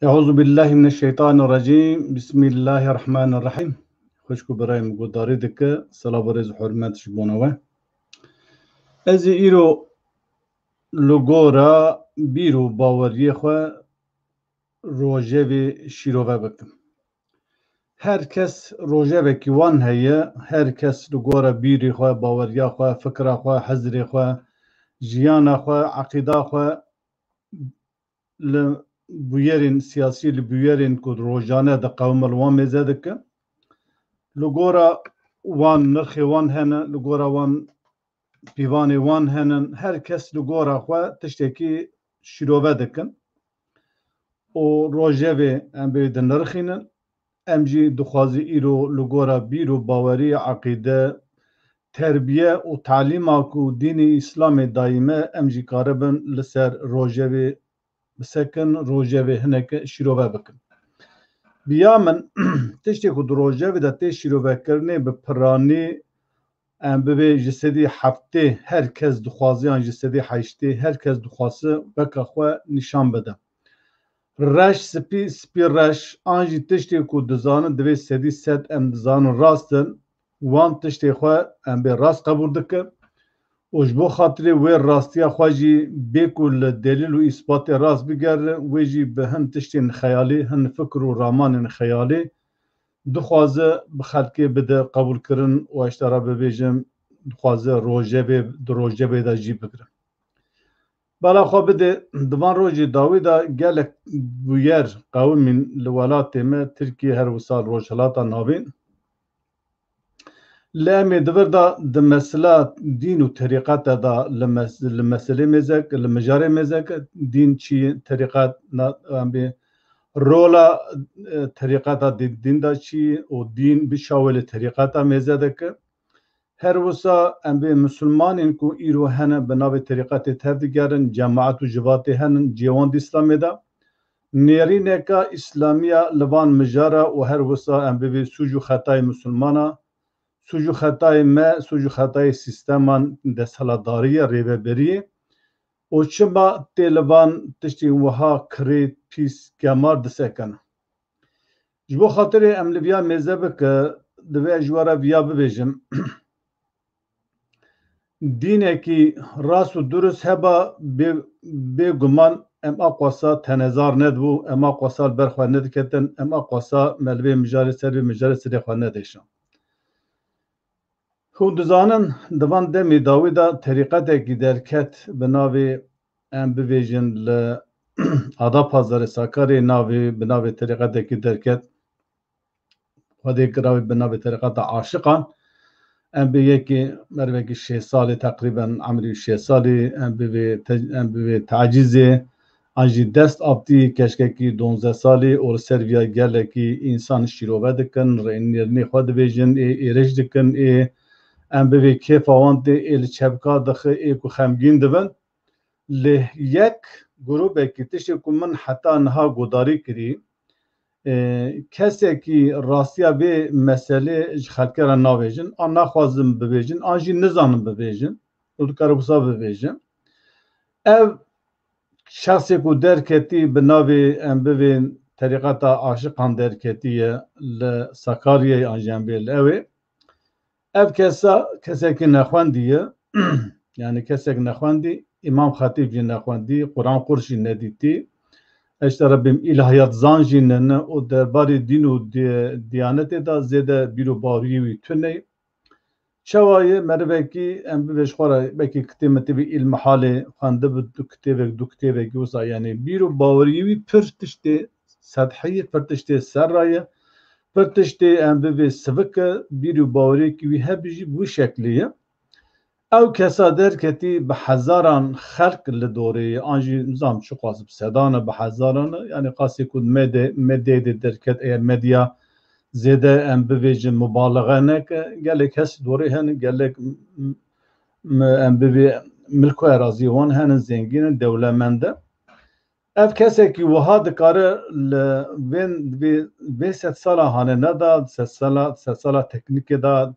Euzu billahi mineşşeytanirracim. Bismillahirrahmanirrahim. Xoşku birayım gudarî dike. Salavarêz hurmet ji bo we. Ez ê îro li gora bîr û baweriyê xwe rojevê şîrove bikim. Her kes rojevekî wan heye, her kes li gora bîrê xwe, baweriya xwe, fikra xwe, hezrê xwe, jiyana xwe, eqîda xwe li bûyerên siyasî li bûyerên ku rojane diqewime li wan mêze dike. Li gora wan nirxê wan hene, li gora wan pîvanê wan henin, her kes li gora xwe tiştekî şîrove dikin û rojevê em bê dinirxînin. Em jî dixwazî îro li gora bîr û bawerî, eqîde, terbiye û talîma ku dînê îslamê dayîme em jî karibin li ser rojevê bisekin, rojevê hineke şîrove bikin. Biya min tiştê ku di rojevê de tê şîrovekirinê bi piranî em bibê ji sedî heftê her kes dixwaziyan ji sedî heştê her kes dixwase veka xwe nîşan bide. Reş spî reş an jî tiştê ku dizanin divê sedî sed em dizanin rast in, wan tiştê xwe em bê rast qebûl dikin û ji bo xatirê wê rastiya xwe jî bê ku li delîl û îsbatê rast bigerin, wê jî bi hin tiştên xeyalî, hin fikr û ramanên xeyalî dixwaze bi xelkê bide qebûlkirin û heştara bibêjim dixwaze rojevê di rojevê de jî bigirin. Bala xwe bide di van rojê dawî de gelek bûyer qewimên li welatê me Tirkiye her wisa Rojhilata navîn li em ê divir da di mesela dîn û terîqeta da li meselê mêzek, li mijarê mêzek dîn çi terîqet em bê rola terîqeta dîn da çi û dîn bişawe li terîqeta mêze dike. Her wisa em bê Müslümanên ku îro hene bi navê terîqetê tev digerin, cemaet û civatê henin cêwandî İslamê de. Nêrîneka İslamiya li van mijara û her wisa em bibê sûc û xetayê Müslümana, sûc û xetayê me, sûc û xetayê sîsteman desthilatdariyê, rêveberiyê û çima tê li van tiştên wiha kirê, pîs, gemar disekene. Ji bo xatirê em li viya mêze bike, divê ji we re viya bibêjim dînekî rast û durist heba bêguman em a xwesa tenezar nedibû, em a xwesa li ber xwe nediketin, em a xwesa me li vê mijarê ser vê mijarê sirê xwe nedêşin. Hûn dizanin di van demê dawî de terîqetekî derket bi navê em bibêjin li Adapazarê Sakarê navê bi navê terîqetekî derket xwedê kiravê bi navê terîqeta Aşiqan. Em bê yekê merivekî 6 salê teqrîben emirî 6 salê em bivê tecîzê an jî dest aptî keşkekî 12 salê û li ser viya gelekî însan şîrove dikin, nêrînê xwe dibêjin, êrişt dikin, em bivê kêfa wan tê li çepka dixe, ku xemgîn dibin. Li yek grûpekî tiştê ku min heta niha gudarî kirî, kesekî rastiya vê meselê ji xelkê re navêjin, an naxwazim bibêjin, an jî nizanim bibêjin û dikare wisa bibêjim. Ev şexsê ku derketî bi navê em bivên terîqeta Aşiqan derketiye li Sakaryayê an jî em bê li ew ê. Ev kesa kesekî nexwendî ye, yani kesek nexwendî, İmam Xetîb jî nexwendî, Quran qurs jî nedîtî, heştara bêm îlahiyat zan jî nene û derbarê dîn û diyanetê de zêde bîr û baweriyê wî tune. Çawa ye merivekî em bivê ji xwe re wekî kitêb mitêbê îlmihalê xwendibe du kitêbek du kitêbekî wisa yani bîr û baweriyê wî pir tiştê sedhî ye, pir tiştê serra ye, pir tiştê em bivê sivik e, bîr û baweriyekî wî hebe jî wî şeklî ye. Ew kesa derketî bi hezaran xelk li dorê ye, an jî nizam çi qas bi sedan e bi hezaran e, yani qasî ku medyayê de derket eğer medya zêde em bibêjin mübaleğe neke, gelek kes dorê hene, gelek em bivê milk û eraziyê wan henin zengîn in, dewlemend e. Ev kesekî wiha dikare li vê sed sala hanene da, sed sala teknîkê da,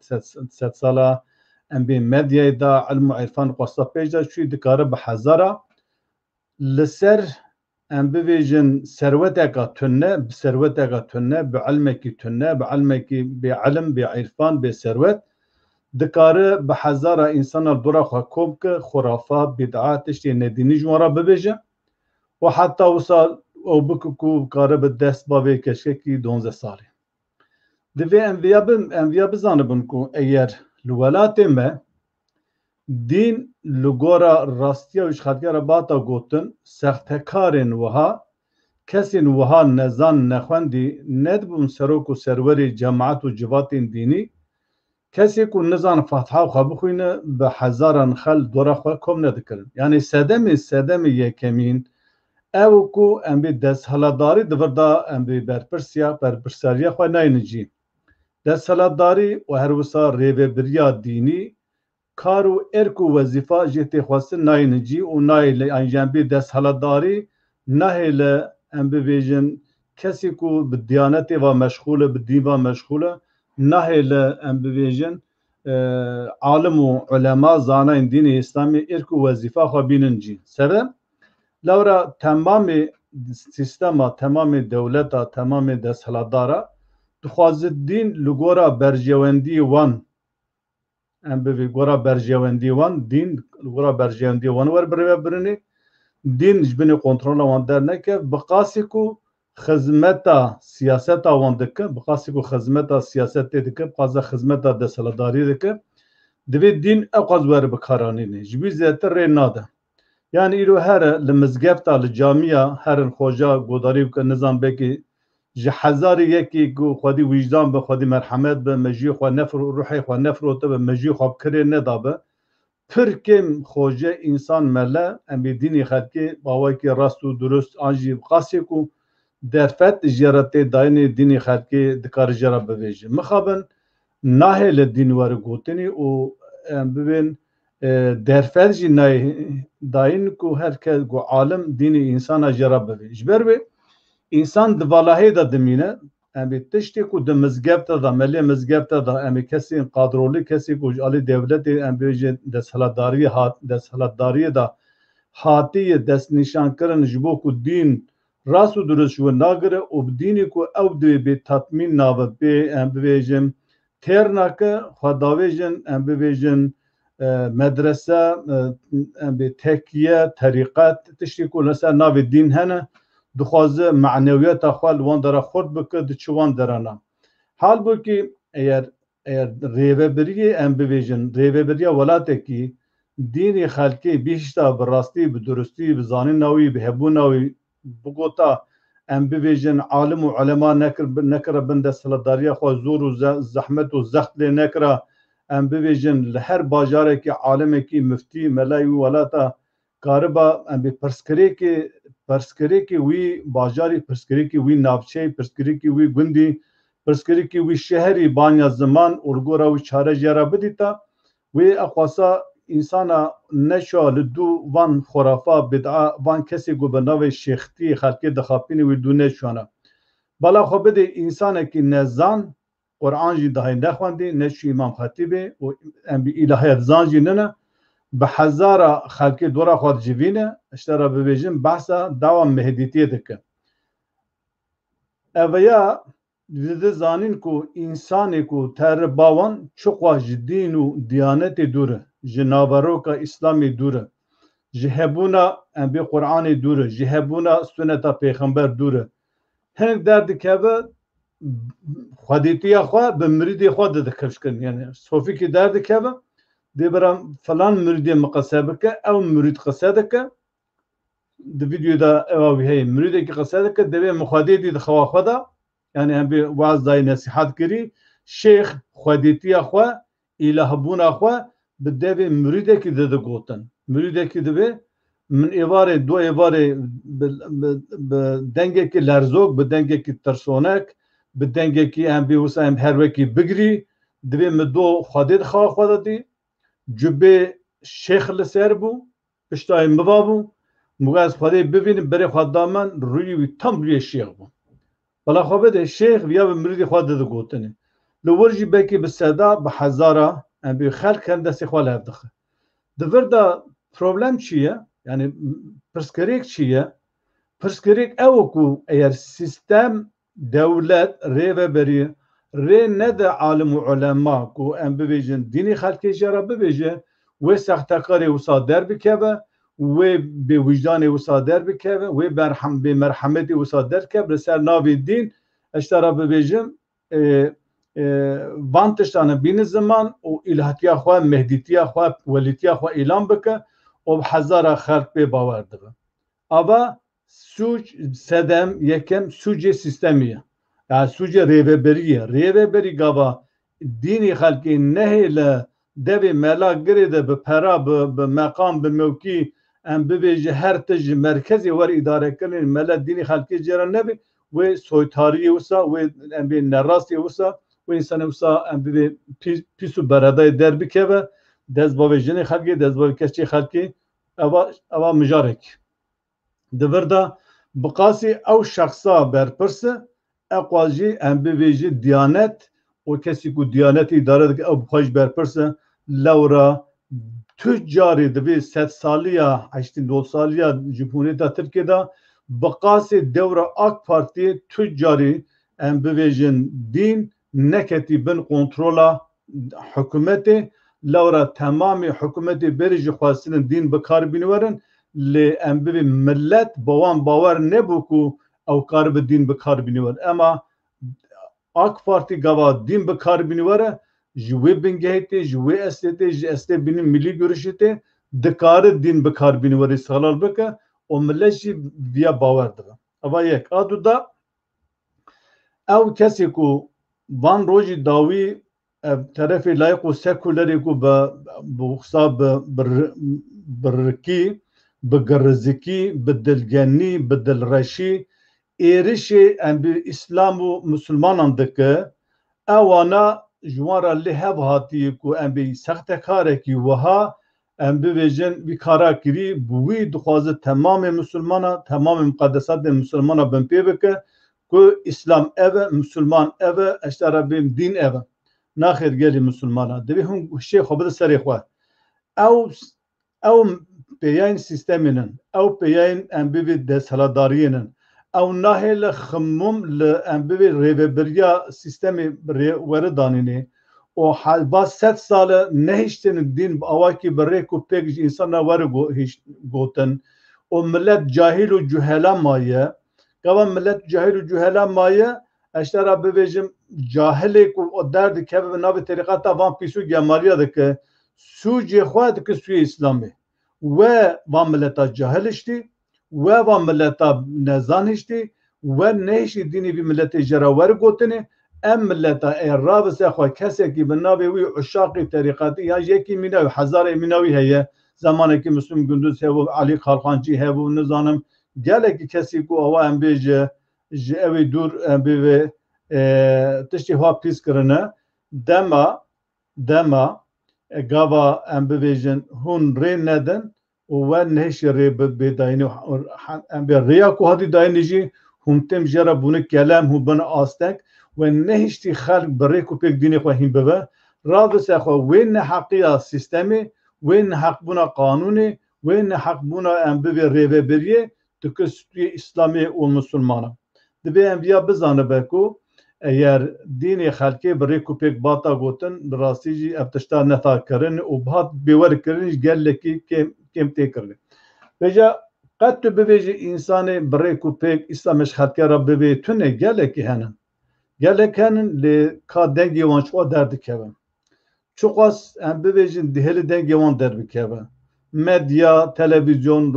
sed sala em bê medyayê da, ilm û irfan xwesta pêş de çûyî dikare bi hezara li ser ام ببیجن ثروتک تنه بثروتک تنه بعلمکی تنه بعلمکی بعلم بعرفان بثروت دکاره به هزار انسان دورا خو کوب که خرافات بدعات تشتی ندینی جوارا ببیجه و حتی وصل او بکو کاره به دست باوی کشکه کی 12 سالی دوی انویا بزانبن کو اگر لولات ما دین لگورا راستیا وش خدگر باتا گوتن سختکارن وها کسین وها نزان نخوندی ند بون سروک و سروری جماعت و جواتین دینی کسی کو نزان فتحا خو بخوینه به هزاران خل دورا خو کم ندکرن یعنی سدم یکمین او کو ام بی دست حلاداری دوردا ام بی برپرسیا خو ناینجی دست حلاداری و هر وسا ریوه بریا دینی کارو ارکو وظیفه جهت خواست ناینجی و نایل انجام بی دست حلاداری نهیل ام بویژن کسی کو به دیانت و مشغوله به دین و مشغوله نهیل ام بویژن عالم و علما زانین دین اسلامی ارکو وظیفه خو بیننجی سبب لورا تمام سیستم تمام دولت تمام دست حلادارا دخواز دین لگورا برجواندی وان ام بی گورا برجواندی وان دین گورا برجواندی وان ور برنی دین جبنی کنترل وان در نکه بقاسی کو خدمتا سیاست وان دکه بقاسی کو خدمتا سیاست دکه بقاسی خدمتا دستلداری دکه دوی دین اقاز ور بکارانی نه جبی زیاتر ناده yani ایرو هر لمزگفتا لجامعه هر خوجا گوداری که نظام بکی هزار یکی گو خودی وجدان به خودی مرحمت به مجی خو نفر روحی خو نفر و به مجی خو کری ندابه پرکم خوجه انسان مله ام دینی خدکی باوی که راست و درست آنجی قاسی کو درفت جرات داین دینی خدکی دکار جرا بویجه مخابن ناهل دین ور گوتنی او ببین درفت جی نای داین کو هر که گو عالم دینی انسان جرا بویجه بربه انسان دوالاهی دا دمینه امی تشتی کو دمزگبتا دا ملی مزگبتا دا امی کسی قادرولی کسی کو جالی دولت امی بیجه دستحلداری دا حاتی دست نشان کرن جبو کو دین راست و درست شو ناگره و بدینی کو او دوی بی تطمین ناوه بی امی بیجم تیر ناکه خداویجن امی بیجن مدرسه امی تکیه طریقات تشتی کو لسا ناوه دین هنه دخوازه معنویت اخوال وان داره خورد بکد چوان درانه حال بو که اگر ریوبری ام بویژن ریوبری ولاته کی دینی خلقی بیشتا براستی بدرستی بزانی نوی بهبو نوی بگوتا ام بویژن عالم و علما نکر بند سلطداری خو زور و زحمت و زخت لی نکره ام بویژن لهر باجاره که عالم کی مفتی ملای ولاته کاربا ام بی پرسکری کی وی باجاری پرسکری کی وی نابچه پرسکری کی وی گندی پرسکری کی وی شهری بانیا زمان اورگورا وی چاره جرا بدیتا وی اقواسا انسانا نشو لدو وان خرافا بدعا وان کسی گو بناوی شیختی خلقی دخاپینی وی دو نشوانا بالا خو بده انسان کی نزان قرآن جی دهی نخواندی نشو امام خطیبه و ام بی الهیت زان جی ننه به هزار خلقی دورا خود جوینه اشترا ببیجیم بحثا دوام مهدیتیه دکه اویا دیده زانین کو انسانی کو تر باوان چقوا جدین و دیانت دوره جنابروکا اسلامی دوره جهبونا انبی قرآن دوره جهبونا سنت پیغمبر دوره هنگ درد که به خودیتی خواه به مریدی خود دکش کن یعنی صوفی که درد که به دی برام فلان مریدی مقصه که او مرید قصه که دی ویدیو دا اوی هی مریدی که قصه که دی مخادیتی دخوا خدا یعنی هم بی وعظ دای نصیحت کری شیخ خودیتی خواه اله بون خواه به دی مریدی که دی گوتن مریدی که دی من ایواره دو ایواره به دنگه که لرزوک به دنگه که ترسونک به دنگه که هم بی وسا هم هر وکی بگری دی مدو خودید خواه خدا دی جبه شیخ لسر بو پشتای مبابو مگاز خواهی ببینیم بری خدا من روی تم روی شیخ بو بلا خواه بده شیخ ویا به مریدی خواه ده گوتنه لورجی بکی به صدا به هزاره بی خلق هم دستی خواه لفدخه دور دا پروبلم چیه؟ یعنی پرسکریک چیه؟ Pırskerik evoku eğer sistem devlet rêveberiye rê nede alim û ulema ku em bibêjin dînê xelkê jê re bibêje wê sextekarê wisa derbikeve wê bêwîjdanê wisa derbikeve wê bêmerhemetê wisa derkeve li ser navê dîn eştera bibêjim van tiştan bînin ziman û îlhatiya xwe mehdîtiya xwe welîtiya xwe îlan bike û hezara xelk pê bawer dibe. Ava suç sedem yekem suce sistemiye. Yani suce rêveberiye. Rêveberi gava dînî xelkê nehêle devê mela girê de bi pera bi meqam bi mewkî em bibêje her tij ji merkezê wer îdarekirin mele dînî xelkê jê re nebe wê soytariyê wisa wê em bê nerastiyê wisa wê însanê wisa em bibê pîs û beredayê derbikeve dezbavê jinê xelkê dezbavê keçê xelkê eva mijarek. Divirda biqasî ew şexsa berpirse eqwajî em bibêjî diyanet û kesî ku diyanetê îdare dike ew bixwe berpirse lewra tu carî divê sedsaliya heştîndosaliya Cumhuriyeta Tirkiye de biqasî dewra AK Partiyê tu carî em bibêjin dîn neketî bin kontrola hikûmetê lewra temamê hikûmetê berî ji xwestinin dîn bikarbînîwerin lê em bibê millet bi wan bawer nebû ku ew karibin dîn bikarbînîwer. Ema AK Parti gava dîn bikarbînîwere ji wê bingehê ji wê estê ji estê bînin millî görüşê tê dikare dîn bikarbînîwerê salal bike û millet jî viya bawer dibe. Eva yek. A du da ew kesê ku van rojî dawî ev terefê layık û sekûlerê ku bi wisa bi rikî bi girizikî bi dilgenî bi dilreşî êrişê em bi İslam û Müslümanan dike ewana ji wan re lê hev hatiye ku em bê sextekarekî wiha em bibêjin wî kara kirî bi wî dixwaze temamê Müslümana temamê muqeddesatê Müslümana bin pê bike ku İslam ev e Müslüman ev e eştera bêm dîn ev e naxêr gelî Müslümana divê hûn şê xwe bide serê xwe ew peyayên sistemînin ew peyayên em bibê desthilatdariyê ew nahêle xemûm li em bibê rêveberiya sistemê were danînê û helba sed sal e nehîştinin dîn bi awakî bi rêk û pêk ji însan re were gotin û millet cahîl û cuhela maye gava millet cahîl û cuhela maye eştera bibêjim cahilê ku derdikeve bi navê terîqeta van pîsû gemaliya dike sûcê xwe dike sûyê İslamê we van milleta cahil hiştî we van milleta nezan hiştî we nehîşî dînê vî milletê jê re were gotinê em milleta eğer rabise xwe kesekî bi navê wî uşaqê terîqetî ya yekî mînavî hezarê mînavî heye zamanekî Müslüm Gündüz hebû Alî Xalxancî hebû nizanim gelekî kesî ku awa em bêje ji evê dûr em bê tiştê xwe pîs kirine dema gava em bibêjin hûn rê nedin û we nehêşî rê bêdayînê em bê rêya ku hatî dayînê jî hûn têm jê re bûne kelem hûn bine asteng we nehîştî xelk bi rêk û pêk dînê xwe hîn bibe rabise xwe wê neheqiya sistemê wê neheqbûna qanûnê wê neheqbûna em bibê rêveberiyê dike stûyê İslamê û Müslümanan divê em viya bizanibe ku eğer dînê xelkê bi rêk û pêk bata gotin bi rastî jî ev tişta neta kirin û bihat bêwerkirin jî gelekî kêm tê kirin. Bêje qet tu bibêjî însanê bi rêk û pêk İslamê ji xelkê re bibê tune gelekî henin. Gelek henin lê ka dengê wan çi xwe derdikevin. Çi xwas em bibêjin dihêlî dengê wan derbikeve. Medya, televîzyon,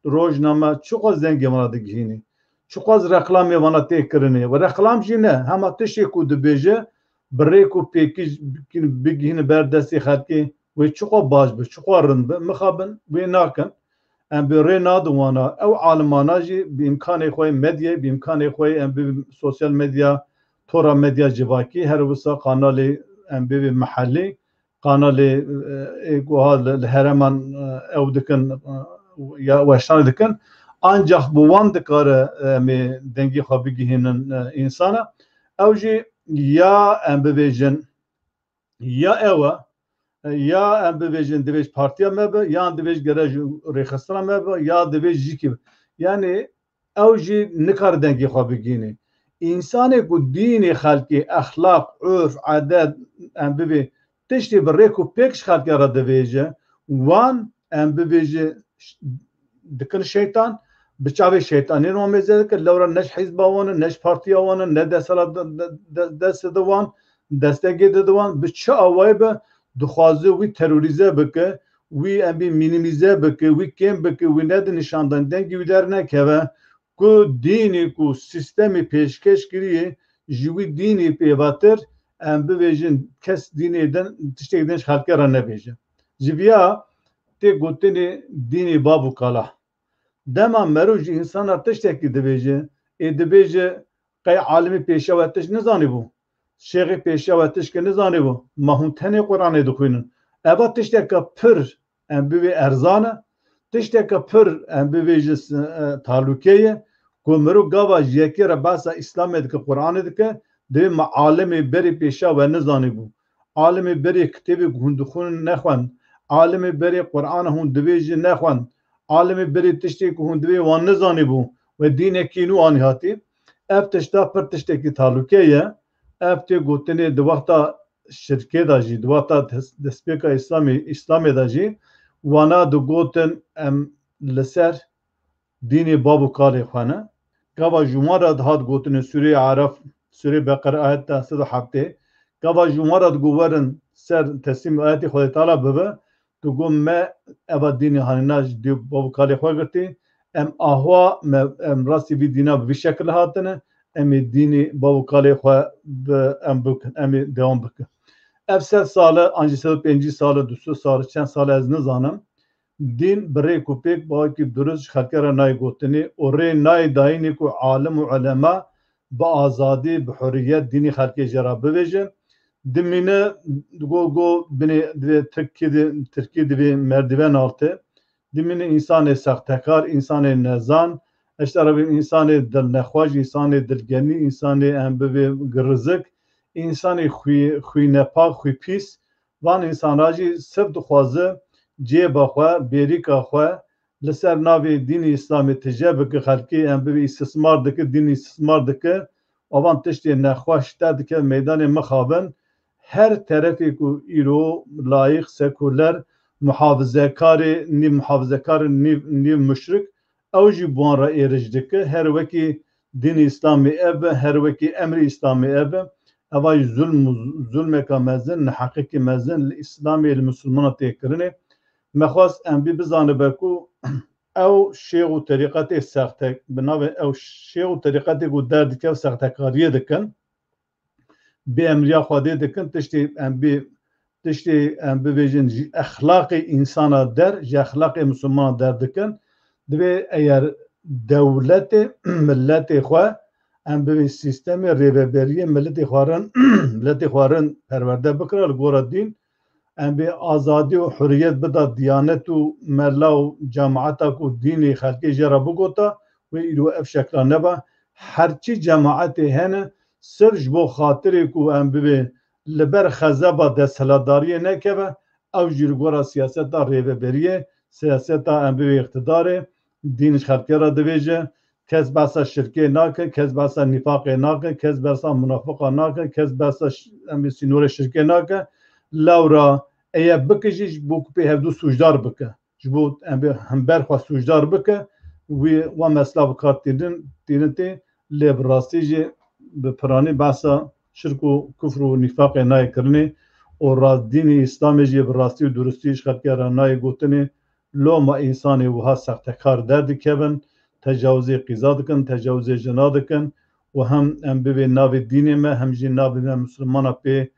rojname çi xwas dengê wan digihînî. Çi xwas reklamê wana tê kirinê ve reklam jî ne hema tiştê ku dibêje bi rêk û pêkî bigihîne ber destê xelkê wê çi xwe baş bi çi xwe rind bi mixabin wê nakin em bi rê nadin wana ew alimana jî bi imkanê xwe medyayê bi imkanê xwe em bi sosyal medya tora medya civakî her wisa kanalê em bibê mihellî kanalê goha li hereman ew dikin ya weşanê dikin ancak bu wan dikare em dengê xwe bigihînin însana ew jî ya em bibêjin ya ew e ya em bibêjin divê partiya me be ya divê gere ji rêxistina me be ya divê jîkî yani ew jî nikar dengê xwe bigîne. İnsanê ku dînê xelkê, exlaq, urf, adet em bibê tiştê bi rêk û pêk ji xelkê re dibêje, wan em bibêje dikin şeytan, bi çavê şeytanê wan mêze dike, lewra ne ji hîzba wan in, ne ji partiya wan in, ne destê di wan, destekê di wan, bi çi awayî be dixwaze wî terorîze bike, wî em bî minîmîze bike, wî kêm bike, wî nedi nîşandan dengê wî dernekeve ku dînê ku sistemê pêşkeş kiriye ji wî dînê pêvatir em bibêjin kes dînê din tiştekî din ji xelkê re nebêje. Ji vêya tê gotinê dînê bab û kala. Dema merû jî insana tiştekî dibêje, dibêje qey alimê pêşiya we tişt nizanîbû, şêxê pêşiya we tişkî nizanîbû, ma hûn tenê Qur'anê dixwînin. Eva tişteke pir em bibê erzan e, tişteke pir em bibêje talûkê ye, ku mirov gava ji yekê re behsa İslamê dike, Qur'anê dike, divê me alimê berê pêşiya we nizanîbû. Alimê berê kitêbê ku hûn dixwînin nexwend, alimê berê Qur'ana hûn dibêjin nexwend, alimê berê tiştê ku hûn divê wan nizanîbû ve dînekî nû anî hatî. Ev tişta pir tiştekî talûkê ye. Ev tê gotinê di wexta şirkê de jî, di wexta destpêka İslamê de jî wana digotin em li ser dînê bab û kalê xwe ne. Gava ji wan re dihat gotinê Sûreyê Araf, Sûreyê Beqere ayet 107, gava ji wan re digot werin ser teslîm ayetê Xwedê Teala bibe, digot me eva dînê hanîna ji dî bab û kalê xwe girtî, em ahwa em rastî vî dîna bi vî şekilê hatine, em ê dînê bab û kalê xwe em bikin, em ê dewam bikin. Ev 100 sal e, an jî 150 sal e, 200 sal e, çend sal e ez nizanim. Dîn bi rêk û pêk bawekî durist ji xelkê re nayê gotinê û rê nayê dayînê ku alim û ulema bi azadî, bi hurriyet dînê xelkê jê re bibêjin. Dimîne go binê divê Tirkî divê merdiven altê, dimîne însanê sextekar, însanê nezan, eşit erebî însanê dilnexweş, însanê dilgenî, însanê em bibê girizik, însanê xwînepak, xwîpîs, van însanan jî sirf dixwaze cêba xwe, bêrîka xwe li ser navê dînê İslamê tije bike xelkê, em bibê îstismar dike, dînê îstismar dike, avan tiştê nexweş te dike meydanê mixabin. Her terefê ku îro layık, sekûler, muhafizekarê, nîv muhafizekarê, nîv müşrik, ew jî bi wan re êrîj dike. Her wekî dînê İslamê ev be, her wekî emrê İslamê ev be. Eva jî zulmeka mezin, neheqîqî mezin li İslamê li Müslümana tê kirinê. Me xwast em bî bizanibe ku ew şêx û terîqetê sexte bi navê ew şêx û terîqetê ku derdike ew sextekariyê dikin, bê emriya Xwedê dikin, tiştê em bibêjin ji exlaqê însana der, ji exlaqê Müslümana derdikin, divê eğer dewletê milletê xwe em bibê sîstemê rêveberiyê milletê xwe rin perwerde bikire li gora dîn, em bê azadî û hurriyet bida diyanet û mella û cemaeta ku dînê xelkê jê re bigota, wê îro ev şekla nebe. Herçî cemaetê hene sirf ji bo xatirê ku em bibê li ber xezeba desthilatdariyê nekeve, ew jî li gora siyaseta rêveberiyê, siyaseta em bibê iqtidarê, dîn ji xelkê re dibêje, kes behsa şirkê nake, kes behsa nîfaqê nake, kes behsa munafiqa nake, kes behsa em bê sînorê şirkê nake. Lewra eğer bike jî ji bo ku pê hevdû sûcdar bike, ji bo em bê hember xwe sûcdar bike, wê wan mesela bi kar tînin tê, lê bi rastî jî bi piranî behsa şirk û kufr û nîfaqê nayê kirinê û dînê İslamê jî bi rastî û durustî ji xelkê re nayê gotinê. Loma însanê wiha sextekar derdikevin, tecawuzê qîza dikin, tecawuzê jina dikin û hem em bibê navê dînê me, hem jî navê me Müslümana pê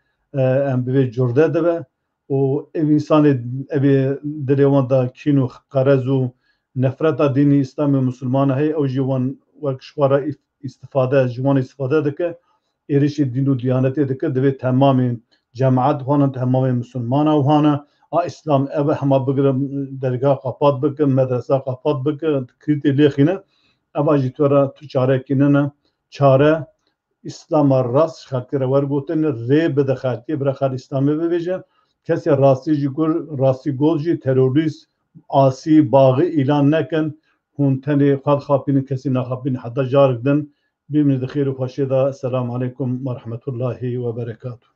em bibê curde dibe û ev însanê evê dilê wan de kîn û qerez û nefreta dînê İslamê û Müslümana heye, ew jî wan wek ji xwe re îstîfade ji wan îstîfade dike, êrişî dîn û diyanetê dike, divê temamên cemaet xwanin, temamên Müslümana wane, a İslam ev hema bigirin dergah qepat bikin, medresa qepat bikin, kilîtê lêxîne, eva jî tu çarekî nine, çare İslama rast ji xelkê re wergotin, rê bide xelkê, bire xelk İslamê bibêje, kesê rastî jî rastî gol jî terorîst, asî, baxî îlan nekin, هون تاني قاد خابين كسينا خابين حتى جارك دن بمن دخير وخشيدا. السلام عليكم ورحمة الله وبركاته.